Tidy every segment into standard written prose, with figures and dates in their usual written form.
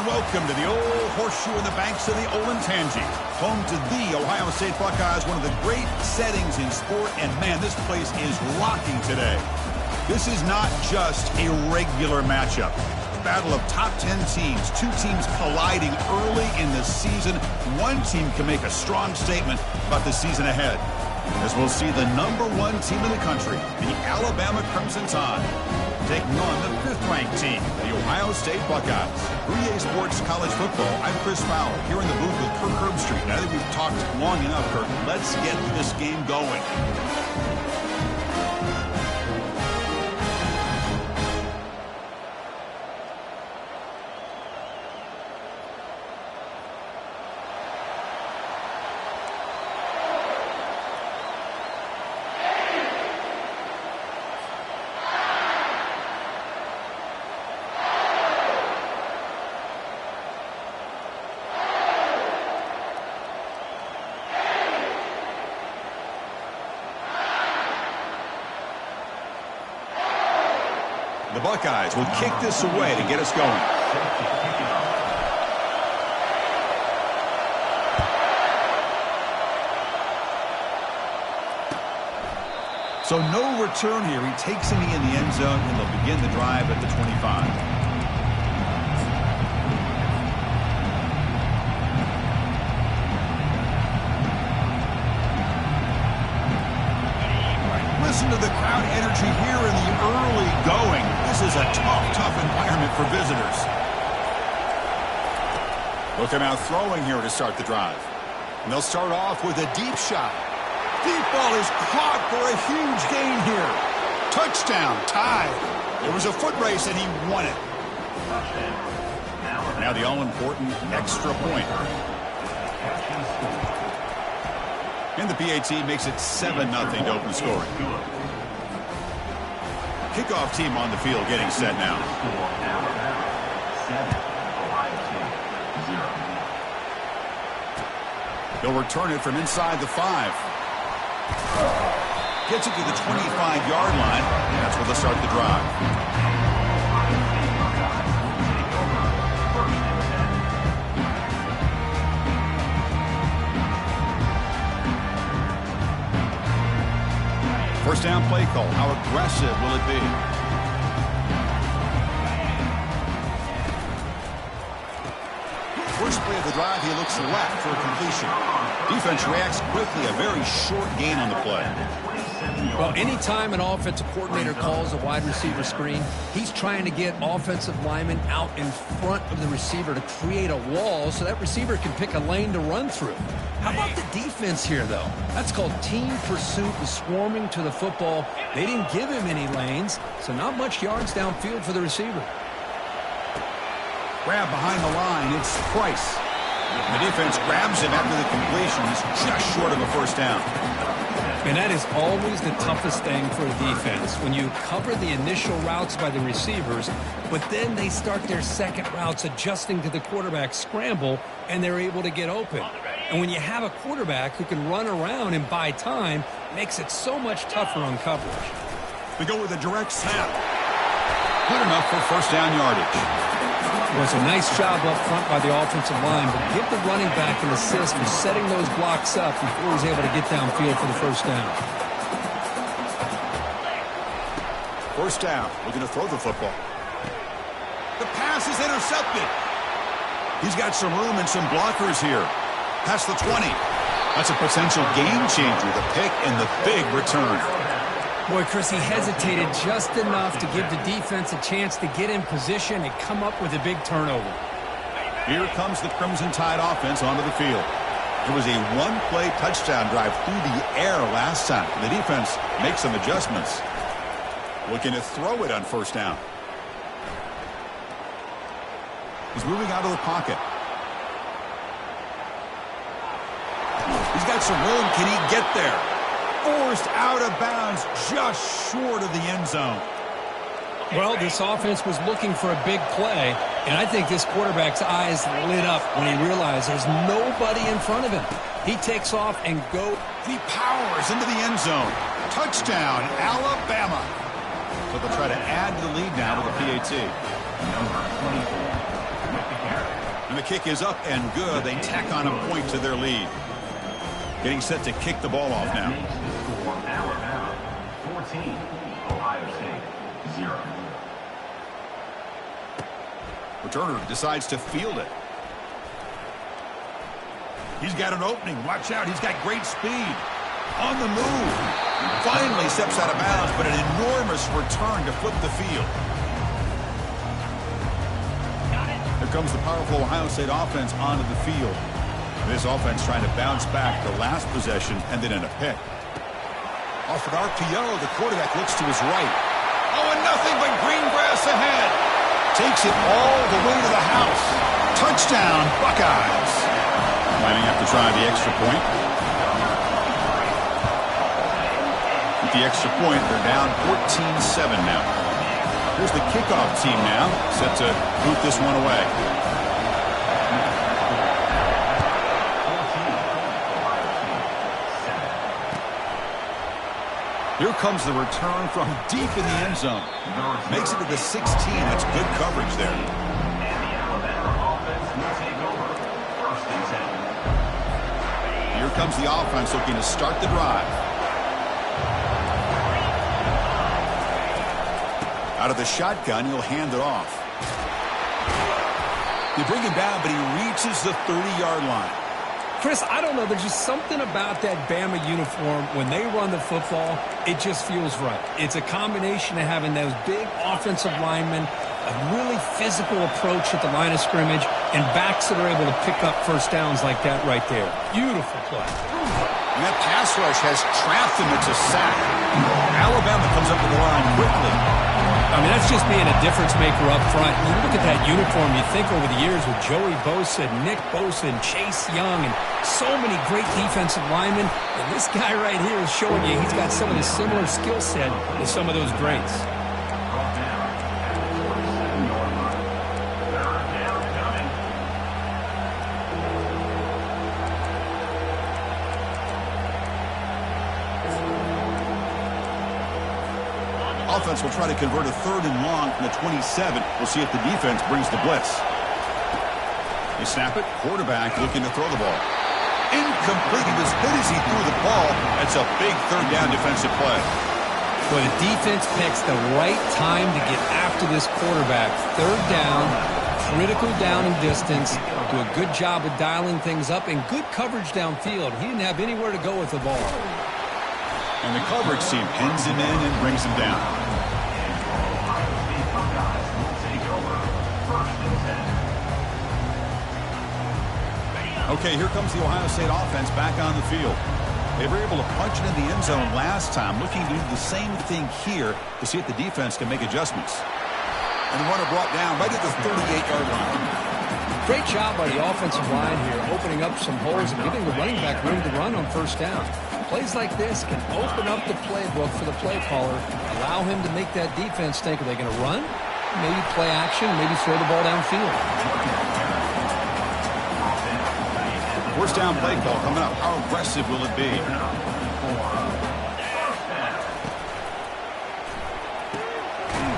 welcome to the old horseshoe in the banks of the Olentangy, home to the Ohio State Buckeyes, one of the great settings in sport, and man, this place is rocking today. This is not just a regular matchup. Battle of top 10 teams, two teams colliding early in the season. One team can make a strong statement about the season ahead, as we'll see the #1 team in the country, the Alabama Crimson Tide, taking on the 5th-ranked team, the Ohio State Buckeyes. 3A Sports College Football, I'm Chris Fowler, here in the booth with Kirk Herbstreit. Now that we've talked long enough, Kirk, let's get this game going. The Buckeyes will kick this away to get us going. So no return here. He takes him in the end zone, and they'll begin the drive at the 25. Listen to the crowd energy here in the early going. This is a tough environment for visitors. Looking out throwing here to start the drive. And they'll start off with a deep shot. Deep ball is caught for a huge gain here. Touchdown, tied. It was a foot race, and he won it. Now the all-important extra point. And the PAT makes it 7-0 to open scoring. Kickoff team on the field getting set now. They'll return it from inside the 5. Gets it to the 25-yard line. And that's where they'll start the drive. First down play call. How aggressive will it be? First play of the drive, he looks left for a completion. Defense reacts quickly. A very short gain on the play. Well, anytime an offensive coordinator calls a wide receiver screen, he's trying to get offensive linemen out in front of the receiver to create a wall so that receiver can pick a lane to run through. How about the defense here, though? That's called team pursuit and swarming to the football. They didn't give him any lanes, so not much yards downfield for the receiver. Grab behind the line. It's Price. The defense grabs him after the completion. He's just short of a first down. And that is always the toughest thing for a defense, when you cover the initial routes by the receivers, but then they start their second routes adjusting to the quarterback's scramble, and they're able to get open. And when you have a quarterback who can run around and buy time, it makes it so much tougher on coverage. We go with a direct snap. Good enough for first down yardage. It was a nice job up front by the offensive line, but give the running back an assist for setting those blocks up before he's able to get downfield for the first down. First down. Looking to throw the football. The pass is intercepted. He's got some room and some blockers here. Past the 20. That's a potential game changer. The pick and the big return. Boy, Chris, he hesitated just enough to give the defense a chance to get in position and come up with a big turnover. Here comes the Crimson Tide offense onto the field. It was a one-play touchdown drive through the air last time. The defense makes some adjustments. Looking to throw it on first down. He's moving out of the pocket. He's got some room. Can he get there? Forced out of bounds, just short of the end zone. Well, this offense was looking for a big play, and I think this quarterback's eyes lit up when he realized there's nobody in front of him. He takes off and goes. He powers into the end zone. Touchdown, Alabama. So they'll try to add to the lead now with the PAT. Number 24, And the kick is up and good. They tack on a point to their lead. Getting set to kick the ball off now. 14, Ohio State, 0. Returner decides to field it. He's got an opening. Watch out. He's got great speed. On the move. Finally steps out of bounds, but an enormous return to flip the field. Here comes the powerful Ohio State offense onto the field. This offense trying to bounce back the last possession and then in a pick. Off an RPO, the quarterback looks to his right. Oh, and nothing but green grass ahead. Takes it all the way to the house. Touchdown, Buckeyes. Might have to try the extra point. With the extra point, they're down 14-7 now. Here's the kickoff team now, set to boot this one away. Here comes the return from deep in the end zone. Makes it to the 16. That's good coverage there. And the Alabama offense will take over. 1st and 10. Here comes the offense looking to start the drive. Out of the shotgun, he'll hand it off. They bring him down, but he reaches the 30-yard line. Chris, I don't know. There's just something about that Bama uniform. When they run the football, it just feels right. It's a combination of having those big offensive linemen, a really physical approach at the line of scrimmage, and backs that are able to pick up first downs like that right there. Beautiful play. And that pass rush has trapped them. It's a sack. Alabama comes up to the line quickly. I mean, that's just being a difference maker up front. You look at that uniform, you think over the years with Joey Bosa, Nick Bosa, and Chase Young, and so many great defensive linemen. And this guy right here is showing you he's got some of the similar skill set as some of those greats. Offense will try to convert a 3rd and long from the 27. We'll see if the defense brings the blitz. They snap it. Quarterback looking to throw the ball. Incomplete. He was hit as he threw the ball. That's a big 3rd down defensive play. Well, the defense picks the right time to get after this quarterback. 3rd down, critical down and distance. Do a good job of dialing things up and good coverage downfield. He didn't have anywhere to go with the ball. And the coverage team pins him in and brings him down. Okay, here comes the Ohio State offense back on the field. They were able to punch it in the end zone last time, looking to do the same thing here to see if the defense can make adjustments. And the runner brought down right at the 38-yard line. Great job by the offensive line here, opening up some holes and giving the running back room to run on 1st down. Plays like this can open up the playbook for the play caller, allow him to make that defense think, are they going to run? Maybe play action, maybe throw the ball downfield. 1st down play call coming up. How aggressive will it be?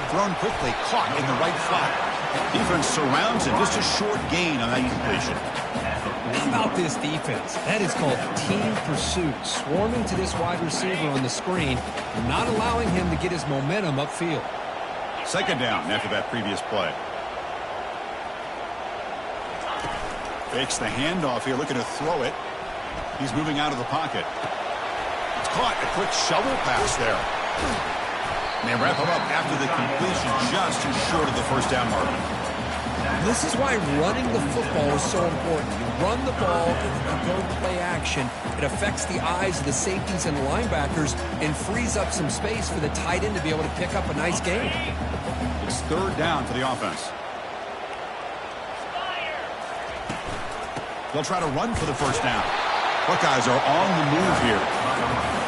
Thrown quickly, caught in the right flat. Defense surrounds him. Just a short gain on that completion. How about this defense? That is called team pursuit. Swarming to this wide receiver on the screen and not allowing him to get his momentum upfield. 2nd down after that previous play. Fakes the handoff here, looking to throw it. He's moving out of the pocket. It's caught. A quick shovel pass there. And they wrap him up after the completion, just too short of the 1st down mark. This is why running the football is so important. You run the ball and then you go play action. It affects the eyes of the safeties and the linebackers and frees up some space for the tight end to be able to pick up a nice gain. It's 3rd down for the offense. They'll try to run for the 1st down. Buckeyes are on the move here.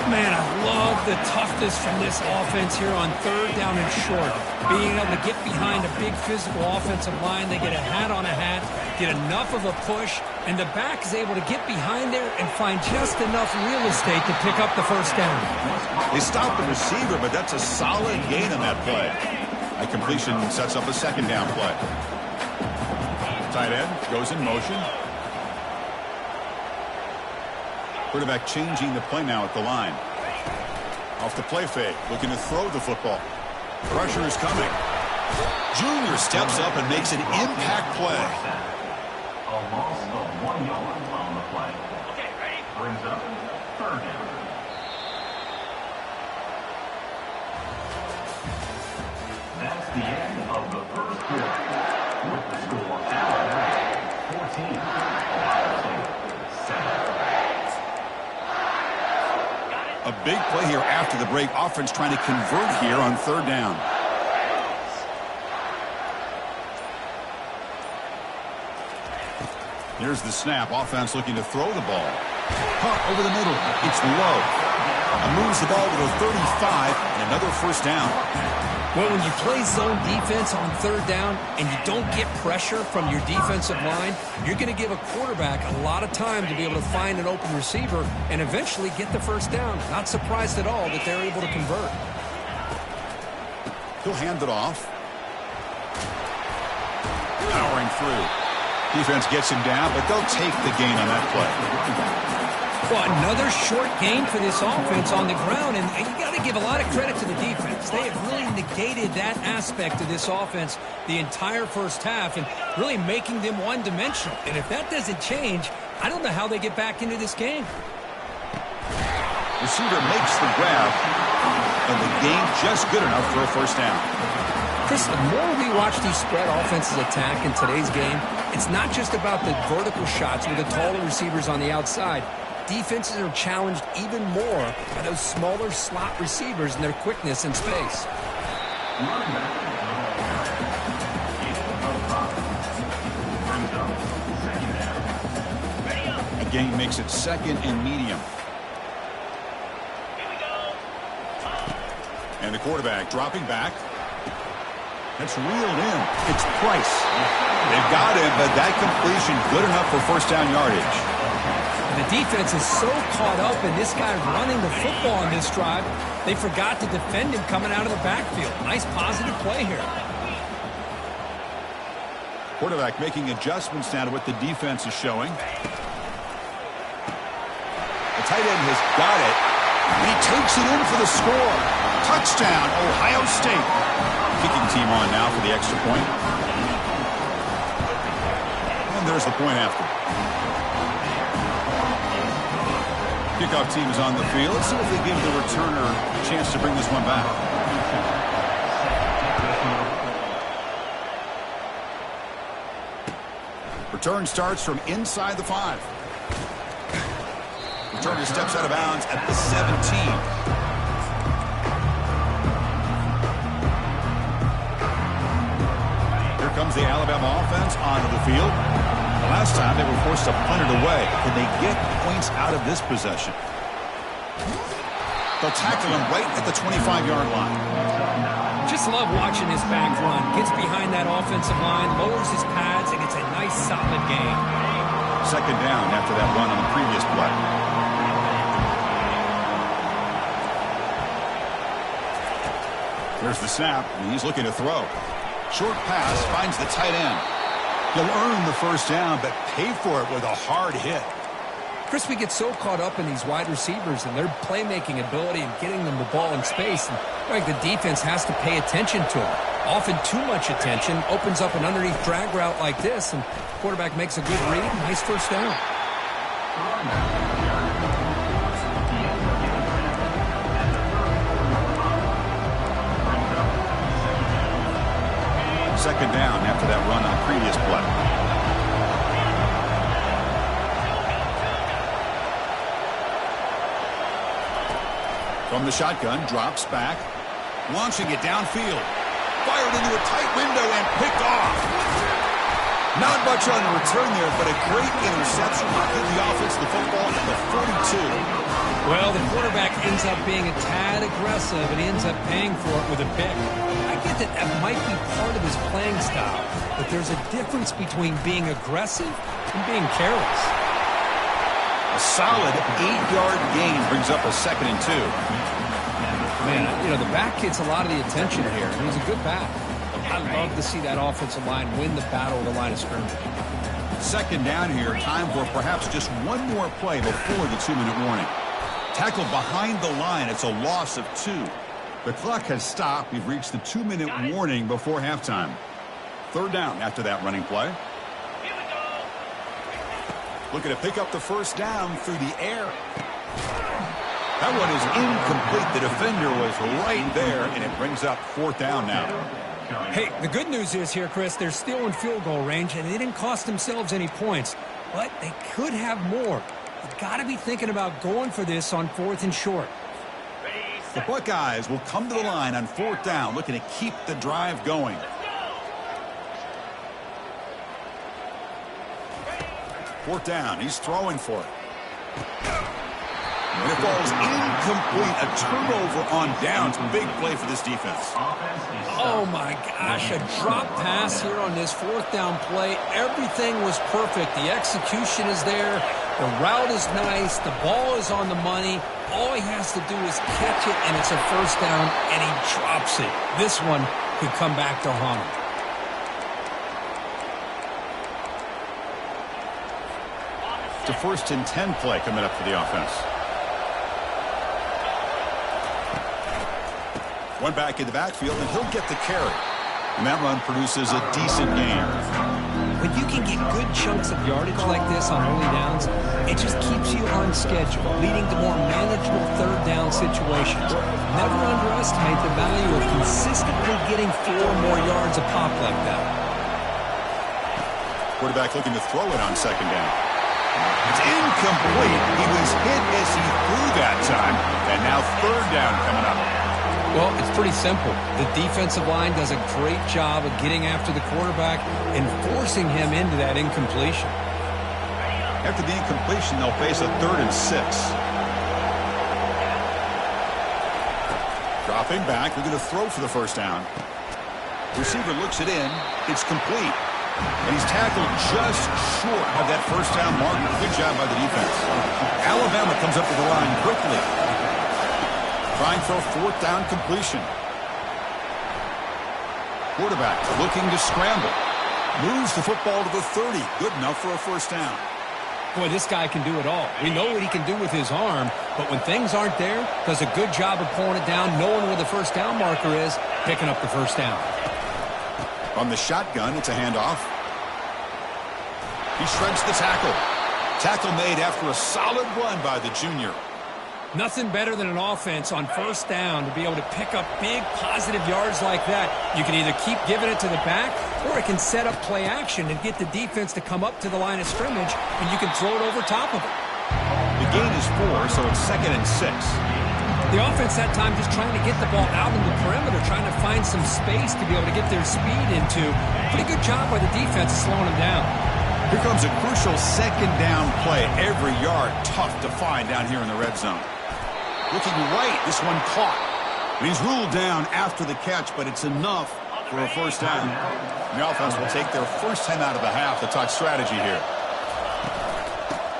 Man, I love the toughness from this offense here on 3rd down and short. Being able to get behind a big physical offensive line. They get a hat on a hat, get enough of a push, and the back is able to get behind there and find just enough real estate to pick up the 1st down. They stop the receiver, but that's a solid gain on that play. A completion sets up a 2nd down play. Tight end goes in motion. Quarterback changing the play now at the line. Off the play fake, looking to throw the football. Pressure is coming. Junior steps up and makes an impact play. A loss of 1 yard on the play. Okay, ready? Brings up third down. That's the end of the first quarter. With the score, Alabama 14, Ohio State 7. A big play here after the break. Offense trying to convert here on third down. Here's the snap. Offense looking to throw the ball. Punt over the middle. It's low. And moves the ball to the 35 and another first down. Well, when you play zone defense on third down and you don't get pressure from your defensive line, you're going to give a quarterback a lot of time to be able to find an open receiver and eventually get the first down. Not surprised at all that they're able to convert. He'll hand it off. Powering through. Defense gets him down, but they'll take the gain on that play. Well, another short gain for this offense on the ground, and you got to give a lot of credit to the defense. They have really negated that aspect of this offense the entire first half and really making them one-dimensional. And if that doesn't change, I don't know how they get back into this game. Receiver makes the grab, and the gain just good enough for a first down. Chris, the more we watch these spread offenses attack in today's game, it's not just about the vertical shots with the taller receivers on the outside. Defenses are challenged even more by those smaller slot receivers and their quickness in space. A gain makes it second and medium. And the quarterback dropping back. That's reeled in. It's Price. They've got him, but that completion good enough for first down yardage. The defense is so caught up in this guy running the football on this drive, they forgot to defend him coming out of the backfield. Nice positive play here. Quarterback making adjustments now to what the defense is showing. The tight end has got it. And he takes it in for the score. Touchdown, Ohio State. Kicking team on now for the extra point. And there's the point after. Kickoff team is on the field. Let's see if they give the returner a chance to bring this one back. Return starts from inside the 5. Returner steps out of bounds at the 17. Here comes the Alabama offense onto the field. Last time they were forced to punt it away. Can they get points out of this possession? They'll tackle him right at the 25-yard line. Just love watching this back run. Gets behind that offensive line, lowers his pads, and it's a nice solid gain. Second down after that run on the previous play. There's the snap, and he's looking to throw. Short pass finds the tight end. He'll earn the first down, but pay for it with a hard hit. Chris, we get so caught up in these wide receivers and their playmaking ability and getting them the ball in space. And like the defense has to pay attention to them. Often too much attention opens up an underneath drag route like this, and quarterback makes a good read. Nice first down. Second down after that run on the previous play. From the shotgun, drops back, launching it downfield. Fired into a tight window and picked off. Not much on the return there, but a great interception to give the offense the football at the 42. Well, the quarterback ends up being a tad aggressive, and he ends up paying for it with a pick. I get that that might be part of his playing style, but there's a difference between being aggressive and being careless. A solid 8-yard gain brings up a 2nd and 2. Man, you know, the back gets a lot of the attention here. He's a good back. I love to see that offensive line win the battle of the line of scrimmage. Second down here. Time for perhaps just one more play before the 2-minute warning. Tackle behind the line. It's a loss of 2. The clock has stopped. We've reached the 2-minute warning before halftime. Third down after that running play. Looking to pick up the first down through the air. That one is incomplete. The defender was right there, and it brings up fourth down now. Hey, the good news is here, Chris, they're still in field goal range, and they didn't cost themselves any points. But they could have more. You've got to be thinking about going for this on 4th and short. The Buckeyes will come to the line on 4th down, looking to keep the drive going. Fourth down, he's throwing for it. And it falls incomplete. A turnover on downs. Big play for this defense. Oh, my gosh. A drop pass here on this 4th down play. Everything was perfect. The execution is there. The route is nice. The ball is on the money. All he has to do is catch it, and it's a first down, and he drops it. This one could come back to haunt him. It's a 1st and 10 play coming up for the offense. One back in the backfield, and he'll get the carry. And that run produces a decent gain. When you can get good chunks of yardage like this on early downs, it just keeps you on schedule, leading to more manageable third down situations. Never underestimate the value of consistently getting 4 or more yards a pop like that. Quarterback looking to throw it on second down. It's incomplete. He was hit as he threw that time. And now third down coming up. Well, it's pretty simple. The defensive line does a great job of getting after the quarterback and forcing him into that incompletion. After the incompletion, they'll face a 3rd and 6. Dropping back, we're going to throw for the first down. Receiver looks it in. It's complete. And he's tackled just short of that first down marker. Good job by the defense. Alabama comes up to the line quickly. Trying for a 4th down completion. Quarterback looking to scramble. Moves the football to the 30. Good enough for a first down. Boy, this guy can do it all. We know what he can do with his arm, but when things aren't there, does a good job of pulling it down, knowing where the first down marker is, picking up the first down. On the shotgun, it's a handoff. He shreds the tackle. Tackle made after a solid run by the junior. Nothing better than an offense on first down to be able to pick up big positive yards like that. You can either keep giving it to the back, or it can set up play action and get the defense to come up to the line of scrimmage, and you can throw it over top of it. The gain is 4, so it's 2nd and 6. The offense that time just trying to get the ball out in the perimeter, trying to find some space to be able to get their speed into. Pretty good job by the defense slowing them down. Here comes a crucial second down play. Every yard tough to find down here in the red zone. Looking right, this one caught. And he's ruled down after the catch, but it's enough for a first down. The offense will take their first time out of the half to talk strategy here.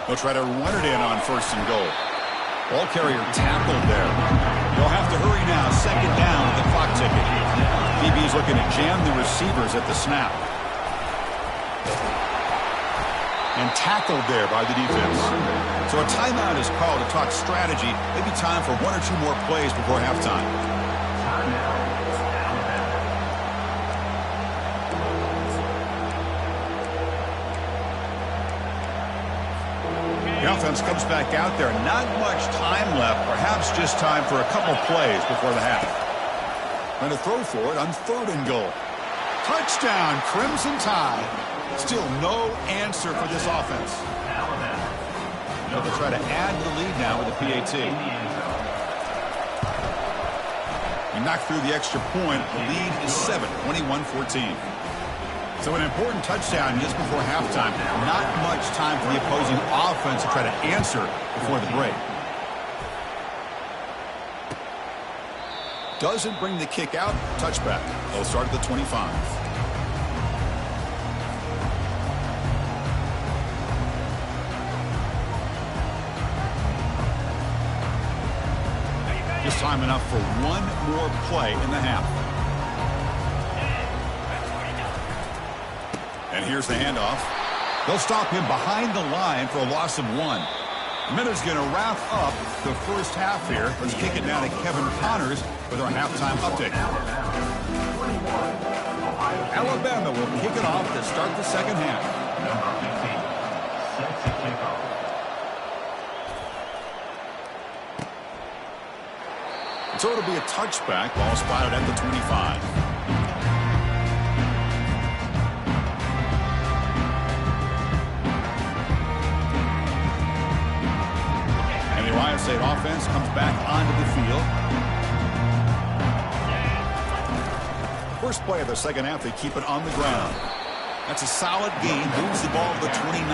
They'll try to run it in on 1st and goal. Ball carrier tackled there. They'll have to hurry now. Second down with the clock ticking. DB's looking to jam the receivers at the snap. And tackled there by the defense. So a timeout is called to talk strategy. Maybe time for 1 or 2 more plays before halftime. The offense comes back out there. Not much time left. Perhaps just time for a couple plays before the half. And to throw for it on 3rd and goal. Touchdown, Crimson Tide. Still no answer for this offense. They'll try to add to the lead now with a PAT. He knocked through the extra point. The lead is 7, 21-14. So an important touchdown just before halftime. Not much time for the opposing offense to try to answer before the break. Doesn't bring the kick out. Touchback. They'll start at the 25. Just time enough for 1 more play in the half. And here's the handoff. They'll stop him behind the line for a loss of 1. Minute's going to wrap up the first half here. Let's kick it down to Kevin Connors with our halftime update. Alabama will kick it off to start the second half. Number 15 sets the kickoff. So it'll be a touchback. Ball spotted at the 25. And the Ohio State offense comes back onto the field. First play of the second half, they keep it on the ground. That's a solid gain. Moves the ball to the 29.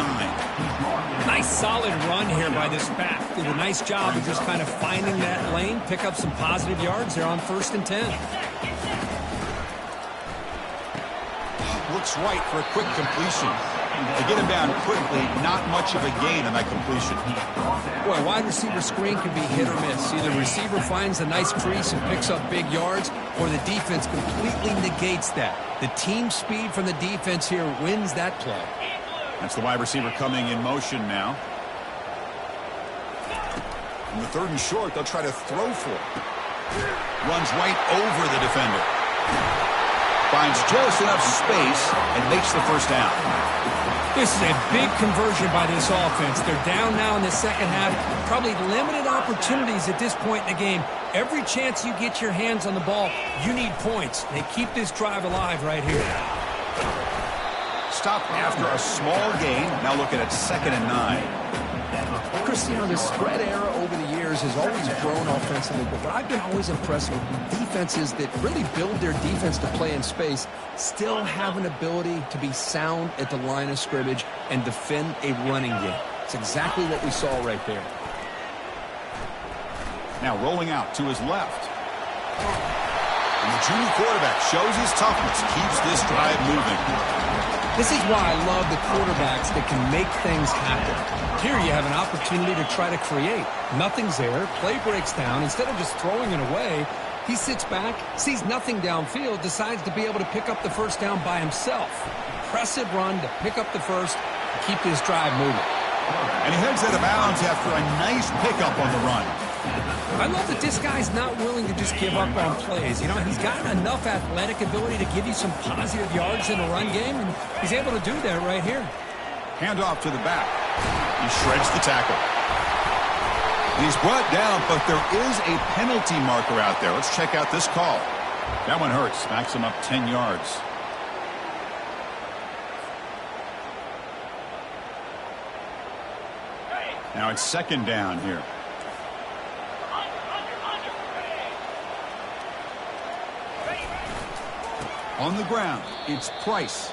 Nice solid run here by this back. Did a nice job of just kind of finding that lane, pick up some positive yards there on 1st and 10. Looks right for a quick completion. To get him down quickly, not much of a gain on that completion. Boy, wide receiver screen can be hit or miss. Either the receiver finds a nice crease and picks up big yards, or the defense completely negates that. The team speed from the defense here wins that play. That's the wide receiver coming in motion now. In the 3rd and short, they'll try to throw for it. Runs right over the defender. Finds just enough space and makes the first down. This is a big conversion by this offense. They're down now in the second half. Probably limited opportunities at this point in the game. Every chance you get your hands on the ball, you need points. They keep this drive alive right here. Stop after a small gain. Now looking at 2nd and 9. Chris, the spread era over the years has always grown offensively, but I've been always impressed with defenses that really build their defense to play in space, still have an ability to be sound at the line of scrimmage and defend a running game. It's exactly what we saw right there. Now rolling out to his left. And the junior quarterback shows his toughness, keeps this drive moving. This is why I love the quarterbacks that can make things happen. Here you have an opportunity to try to create. Nothing's there. Play breaks down. Instead of just throwing it away, he sits back, sees nothing downfield, decides to be able to pick up the first down by himself. Impressive run to pick up the first and keep this drive moving. And he heads out of bounds after a nice pickup on the run. I love that this guy's not willing to just give up on plays. You know, he's got enough athletic ability to give you some positive yards in a run game, and he's able to do that right here. Handoff to the back. He shreds the tackle. He's brought down, but there is a penalty marker out there. Let's check out this call. That one hurts. Smacks him up 10 yards. Now it's 2nd down here. On the ground, it's Price.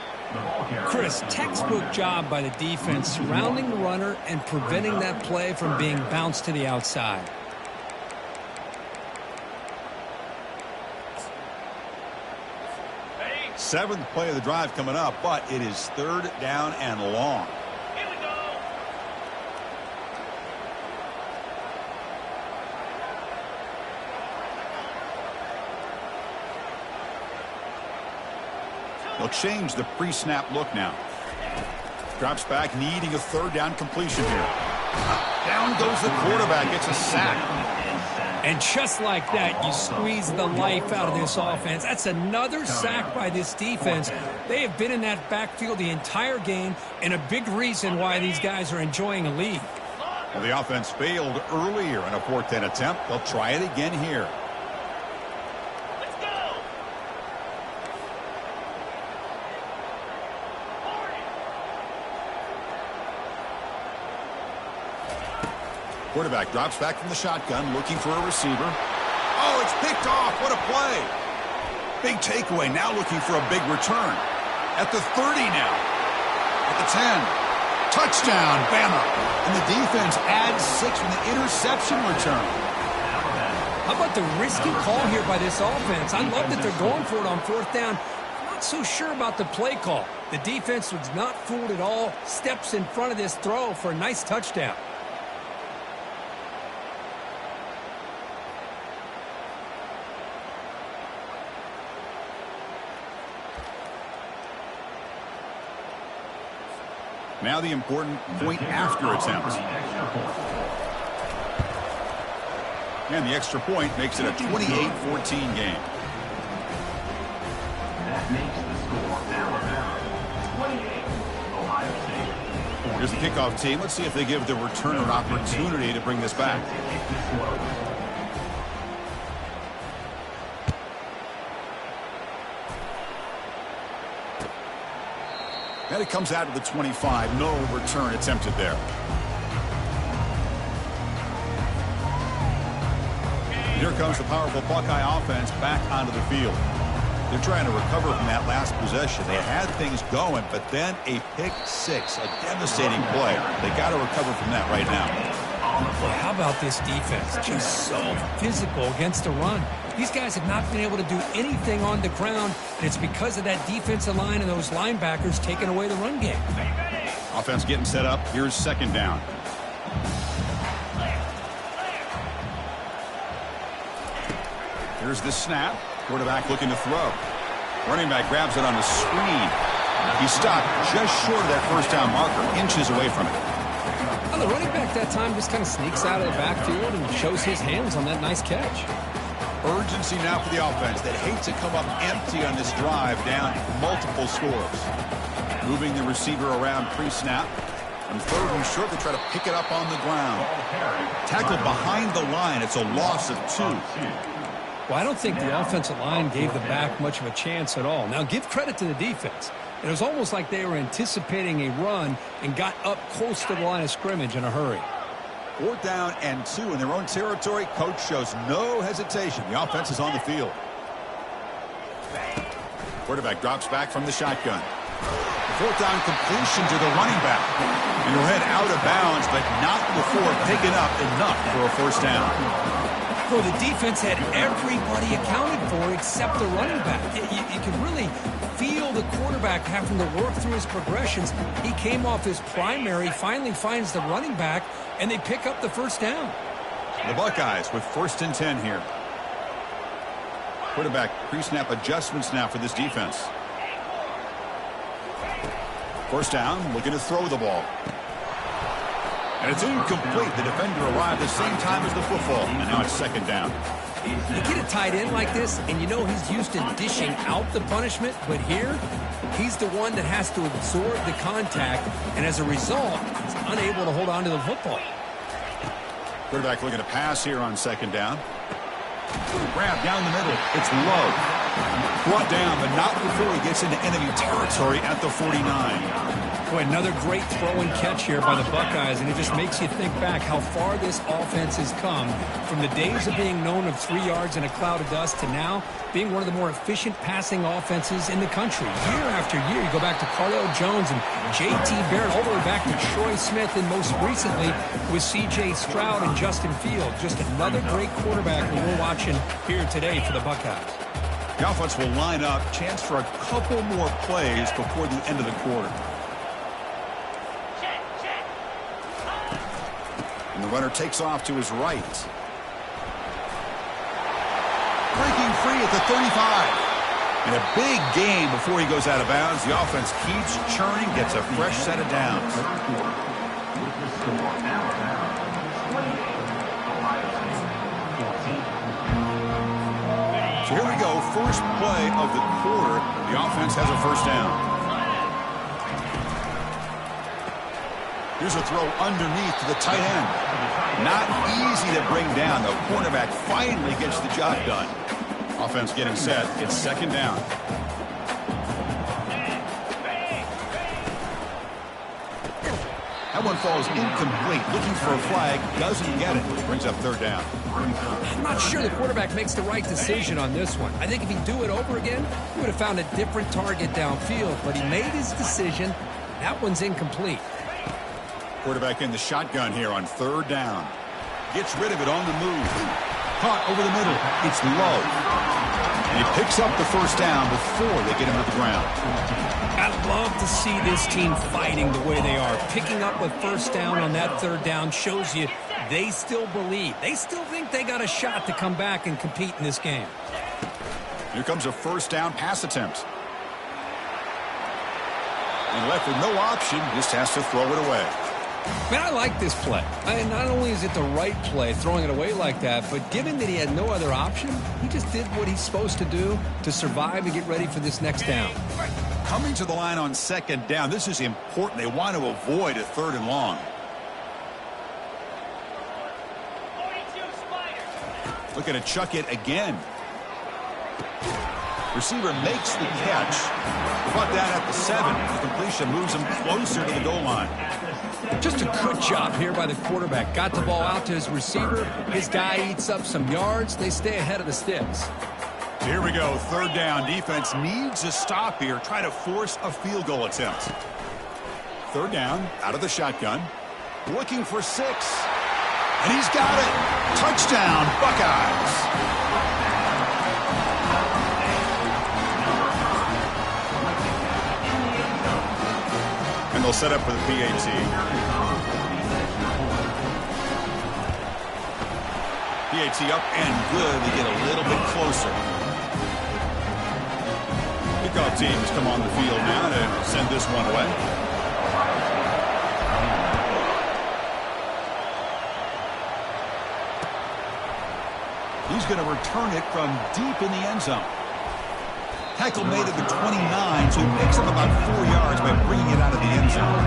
Chris, textbook job by the defense surrounding the runner and preventing that play from being bounced to the outside. Seventh play of the drive coming up, but it is 3rd down and long. Here we go. They'll change the pre-snap look now. Drops back, needing a 3rd down completion here. Down goes the quarterback. It's a sack. And just like that, you squeeze the life out of this offense. That's another sack by this defense. They have been in that backfield the entire game, and a big reason why these guys are enjoying a lead. Well, the offense failed earlier in a 4th and attempt. They'll try it again here. Let's go. Quarterback drops back from the shotgun, looking for a receiver. Oh, it's picked off. What a play. Big takeaway. Now looking for a big return. At the 30 now. At the 10. Touchdown, Bama. And the defense adds 6 from the interception return. How about the risky call here by this offense? I love that they're going for it on 4th down. I'm not so sure about the play call. The defense was not fooled at all. Steps in front of this throw for a nice touchdown. Now the important point after attempt. And the extra point makes it a 28-14 game. That makes the score Alabama 28, Ohio State 14. Here's the kickoff team. Let's see if they give the returner an opportunity to bring this back. And it comes out of the 25. No return attempted there. Here comes the powerful Buckeye offense back onto the field. They're trying to recover from that last possession. They had things going, but then a pick six, a devastating play. They got to recover from that right now. How about this defense? Just so physical against the run. These guys have not been able to do anything on the ground, and it's because of that defensive line and those linebackers taking away the run game. Offense getting set up. Here's second down. Here's the snap. Quarterback looking to throw. Running back grabs it on the screen. He stopped just short of that first down marker, inches away from it. Well, the running back that time just kind of sneaks out of the backfield and shows his hands on that nice catch. Urgency now for the offense that hates to come up empty on this drive, down multiple scores. Moving the receiver around pre-snap. On third and short, they try to pick it up on the ground. Tackled behind the line. It's a loss of 2. Well, I don't think the offensive line gave the back much of a chance at all. Now, give credit to the defense. It was almost like they were anticipating a run and got up close to the line of scrimmage in a hurry. 4th down and 2 in their own territory. Coach shows no hesitation. The offense is on the field. Quarterback drops back from the shotgun. 4th down completion to the running back. And he'll head out of bounds, but not before picking up enough for a first down. Well, the defense had everybody accounted for except the running back. You could really feel the quarterback having to work through his progressions. He came off his primary, finally finds the running back, and they pick up the first down. The Buckeyes with 1st and 10 here. Quarterback pre-snap adjustments now for this defense. First down, looking to throw the ball. And it's incomplete. The defender arrived the same time as the football. And now it's 2nd down. You get a tight end like this, and you know he's used to dishing out the punishment, but here, he's the one that has to absorb the contact, and as a result, he's unable to hold on to the football. Quarterback looking to pass here on 2nd down. Grab down the middle. It's low. Brought down, but not before he gets into enemy territory at the 49. Boy, another great throw and catch here by the Buckeyes, and it just makes you think back how far this offense has come from the days of being known of 3 yards in a cloud of dust to now being one of the more efficient passing offenses in the country. Year after year, you go back to Cardale Jones and J.T. Barrett, all the way back to Troy Smith, and most recently with C.J. Stroud and Justin Fields. Just another great quarterback that we're watching here today for the Buckeyes. The offense will line up. Chance for a couple more plays before the end of the quarter. And the runner takes off to his right. Breaking free at the 35. And a big gain before he goes out of bounds. The offense keeps churning, gets a fresh set of downs. So here we go. First play of the quarter. The offense has a first down. Here's a throw underneath to the tight end. Not easy to bring down. The cornerback finally gets the job done. Offense getting set. It's 2nd down. That one falls incomplete. Looking for a flag. Doesn't get it. Brings up 3rd down. I'm not sure the quarterback makes the right decision on this one. I think if he'd do it over again, he would have found a different target downfield. But he made his decision. That one's incomplete. Quarterback in the shotgun here on 3rd down. Gets rid of it on the move. Caught over the middle. It's low. And he picks up the first down before they get him to the ground. I love to see this team fighting the way they are. Picking up a first down on that 3rd down shows you they still believe. They still think they got a shot to come back and compete in this game. Here comes a first down pass attempt. And left with no option, just has to throw it away. Man, I like this play. Not only is it the right play, throwing it away like that, but given that he had no other option, he just did what he's supposed to do to survive and get ready for this next down. Coming to the line on second down, this is important. They want to avoid a 3rd and long. Looking to chuck it again. Receiver makes the catch. Brought down at the 7. The completion moves him closer to the goal line. Just a good job here by the quarterback. Got the ball out to his receiver. His guy eats up some yards. They stay ahead of the sticks. Here we go. 3rd down. Defense needs a stop here. Try to force a field goal attempt. 3rd down. Out of the shotgun. Looking for 6. And he's got it. Touchdown, Buckeyes. They'll set up for the PAT. PAT up and good. They get a little bit closer. Kickoff teams come on the field now to send this one away. He's going to return it from deep in the end zone. Tackle made at the 29, so he picks up about 4 yards by bringing it out of the end zone.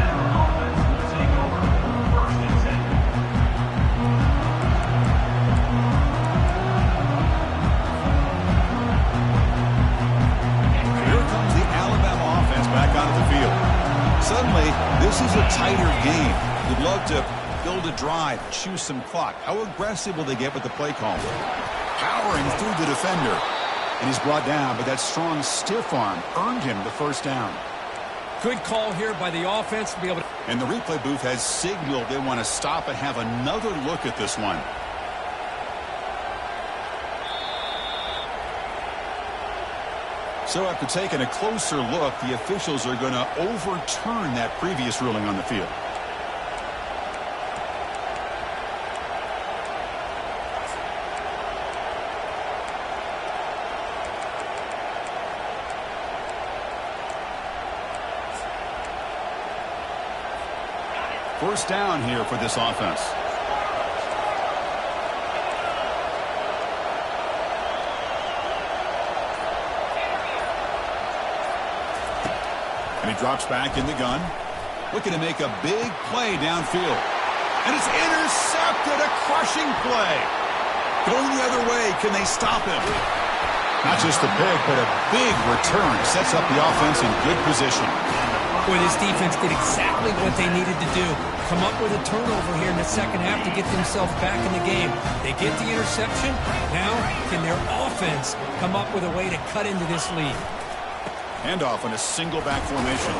Here comes the Alabama offense back onto the field. Suddenly, this is a tighter game. You'd love to build a drive, choose some clock. How aggressive will they get with the play call? Powering through the defender. And he's brought down, but that strong stiff arm earned him the 1st down. Good call here by the offense to be able to... And the replay booth has signaled they want to stop and have another look at this one. So after taking a closer look, the officials are going to overturn that previous ruling on the field. First down here for this offense. And he drops back in the gun. Looking to make a big play downfield. And it's intercepted. A crushing play. Going the other way. Can they stop him? Not just a pick, but a big return. Sets up the offense in good position. Boy, this defense did exactly what they needed to do. Come up with a turnover here in the second half to get themselves back in the game. They get the interception. Now, can their offense come up with a way to cut into this lead? Handoff in a single back formation.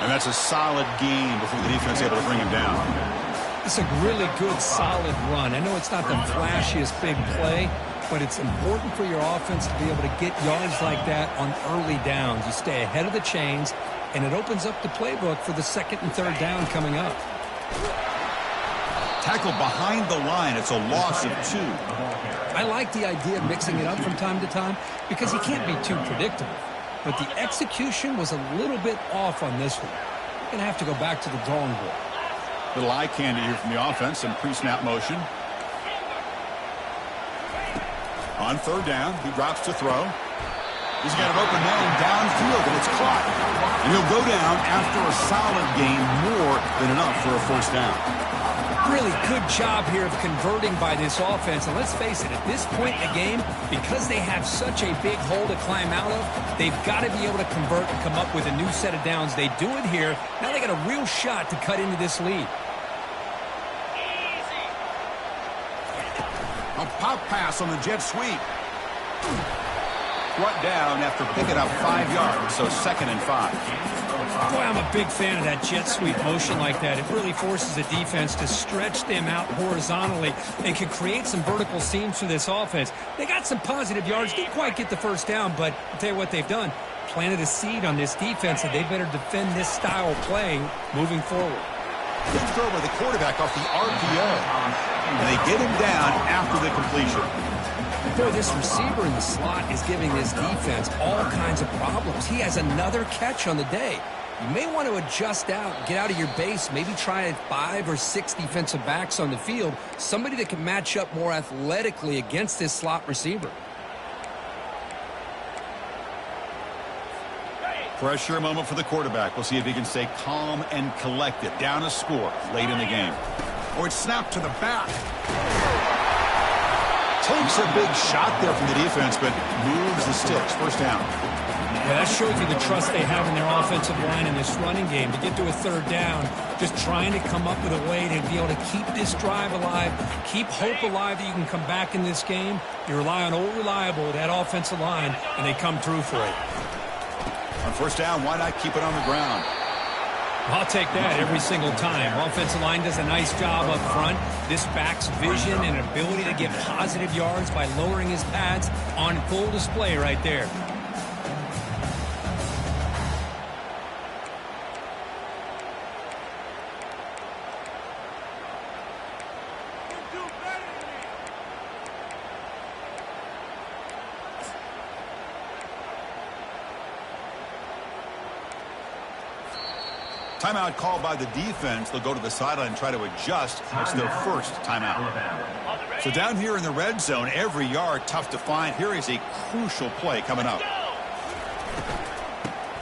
And that's a solid gain before the defense able to bring him down. It's a really good, solid run. I know it's not the flashiest big play, but it's important for your offense to be able to get yards like that on early downs. You stay ahead of the chains, and it opens up the playbook for the 2nd and 3rd down coming up. Tackled behind the line. It's a loss of 2. I like the idea of mixing it up from time to time because you can't be too predictable. But the execution was a little bit off on this one. You're going to have to go back to the drawing board. Little eye candy here from the offense and pre-snap motion. On 3rd down, he drops to throw. He's got an open man downfield, and it's caught. And he'll go down after a solid gain, more than enough for a 1st down. Really good job here of converting by this offense. And let's face it, at this point in the game, because they have such a big hole to climb out of, they've got to be able to convert and come up with a new set of downs. They do it here. Now they got a real shot to cut into this lead. A pop pass on the jet sweep. Brought down after picking up 5 yards, so 2nd and 5. Boy, I'm a big fan of that jet sweep motion like that. It really forces the defense to stretch them out horizontally and can create some vertical seams for this offense. They got some positive yards, didn't quite get the 1st down, but I'll tell you what they've done. Planted a seed on this defense, and they better defend this style of playing moving forward. Good throw by the quarterback off the RPO. And they get him down after the completion. Boy, this receiver in the slot is giving this defense all kinds of problems. He has another catch on the day. You may want to adjust out, get out of your base, maybe try 5 or 6 defensive backs on the field, somebody that can match up more athletically against this slot receiver. Pressure moment for the quarterback. We'll see if he can stay calm and collected. Down a score late in the game. Oh, it's snapped to the back. Takes a big shot there from the defense, but moves the sticks. First down. Yeah, that shows you the trust they have in their offensive line in this running game. To get to a third down, just trying to come up with a way to be able to keep this drive alive, keep hope alive that you can come back in this game. You rely on old reliable, that offensive line, and they come through for it. On first down, why not keep it on the ground? I'll take that every single time. Offensive line does a nice job up front. This back's vision and ability to get positive yards by lowering his pads on full display right there. Timeout called by the defense. They'll go to the sideline and try to adjust. It's their first timeout. So down here in the red zone, every yard tough to find. Here is a crucial play coming up.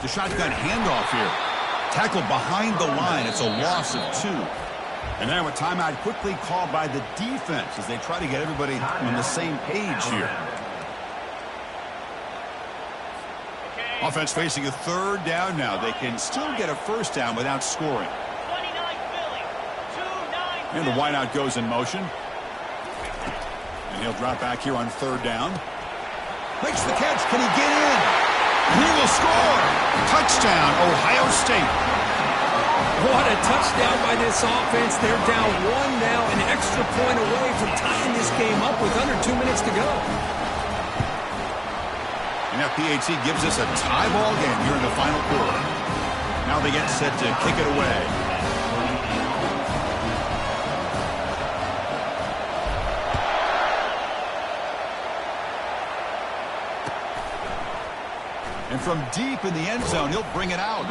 The shotgun handoff here. Tackled behind the line. It's a loss of 2. And now a timeout quickly called by the defense as they try to get everybody on the same page here. Offense facing a third down now. They can still get a first down without scoring. And the wideout goes in motion. And he'll drop back here on third down. Makes the catch. Can he get in? He will score. Touchdown, Ohio State. What a touchdown by this offense. They're down 1 now, an extra point away from tying this game up with under 2 minutes to go. And FPHC gives us a tie ball game here in the final quarter. Now they get set to kick it away. And from deep in the end zone, he'll bring it out.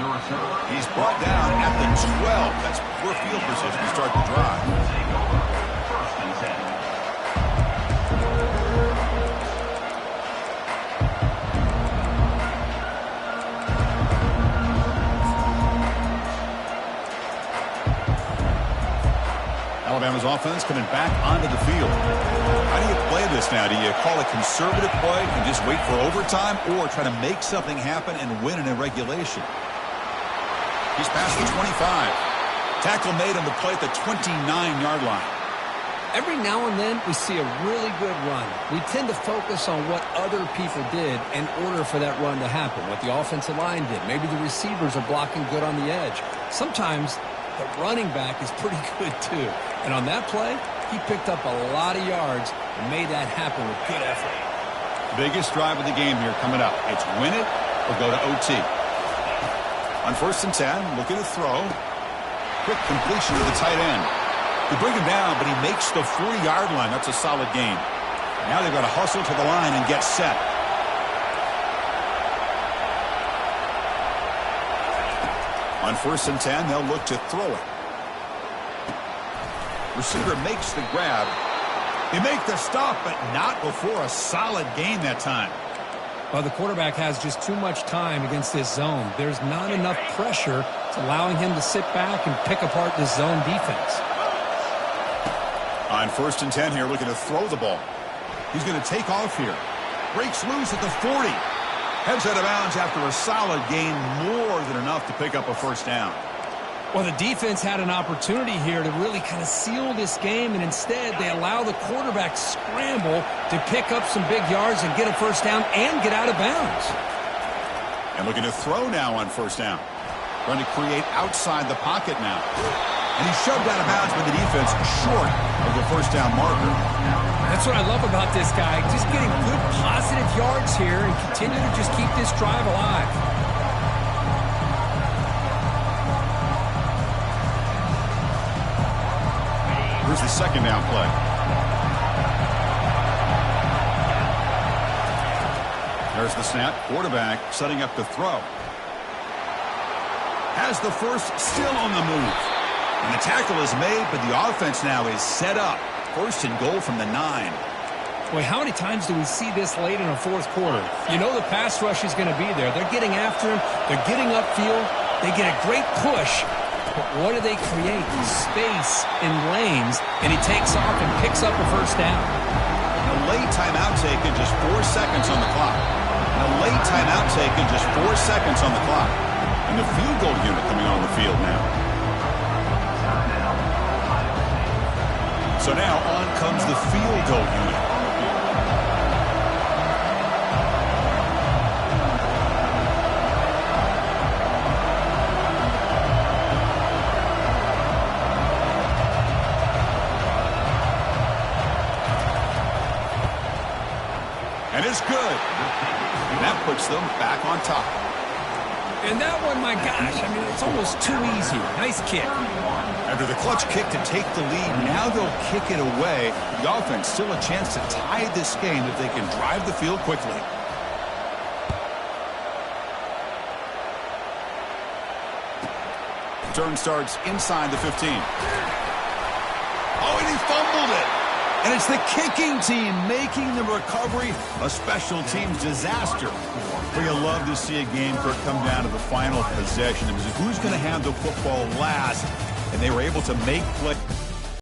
He's brought down at the 12. That's poor field position to start the drive. First and 10. Alabama's offense coming back onto the field. How do you play this now? Do you call a conservative play and just wait for overtime, or try to make something happen and win in a regulation? He's past the 25. Tackle made on the play at the 29-yard line. Every now and then we see a really good run. We tend to focus on what other people did in order for that run to happen, what the offensive line did. Maybe the receivers are blocking good on the edge. Sometimes the running back is pretty good too. And on that play, he picked up a lot of yards and made that happen with good effort. Biggest drive of the game here coming up. It's win it or go to OT. On first and 10, looking to throw. Quick completion to the tight end. They bring him down, but he makes the 40-yard line. That's a solid gain. Now they've got to hustle to the line and get set. On first and 10, they'll look to throw it. Receiver makes the grab. They make the stop, but not before a solid gain that time. Well, the quarterback has just too much time against this zone. There's not enough pressure to allowing him to sit back and pick apart this zone defense. On first and 10 here, looking to throw the ball. He's going to take off here. Breaks loose at the 40. Heads out of bounds after a solid gain, more than enough to pick up a first down. Well, the defense had an opportunity here to really kind of seal this game, and instead they allow the quarterback to scramble to pick up some big yards and get a first down and get out of bounds. And looking to throw now on first down. Trying to create outside the pocket now. And he's shoved out of bounds by the defense short of the first down marker. That's what I love about this guy. Just getting good positive yards here and continue to just keep this drive alive. Here's the second down play. There's the snap. Quarterback setting up to throw. has the first, still on the move. And the tackle is made, but the offense now is set up. First and goal from the 9. Boy, how many times do we see this late in a fourth quarter? You know the pass rush is going to be there. They're getting after him. They're getting upfield. They get a great push. But what do they create? Space in lanes, and he takes off and picks up a first down. A late timeout taken, just 4 seconds on the clock. A late timeout taken, just 4 seconds on the clock. And the field goal unit coming on the field now. So now on comes the field goal unit. And it's good. And that puts them back on top. And that one, my gosh, I mean, it's almost too easy. Nice kick. After the clutch kick to take the lead, now they'll kick it away. The offense still a chance to tie this game if they can drive the field quickly. Turn starts inside the 15. Oh, and he fumbled it. And it's the kicking team making the recovery a special teams disaster. But you'll love to see a game come down to the final possession. It was who's going to have the football last, and they were able to make play.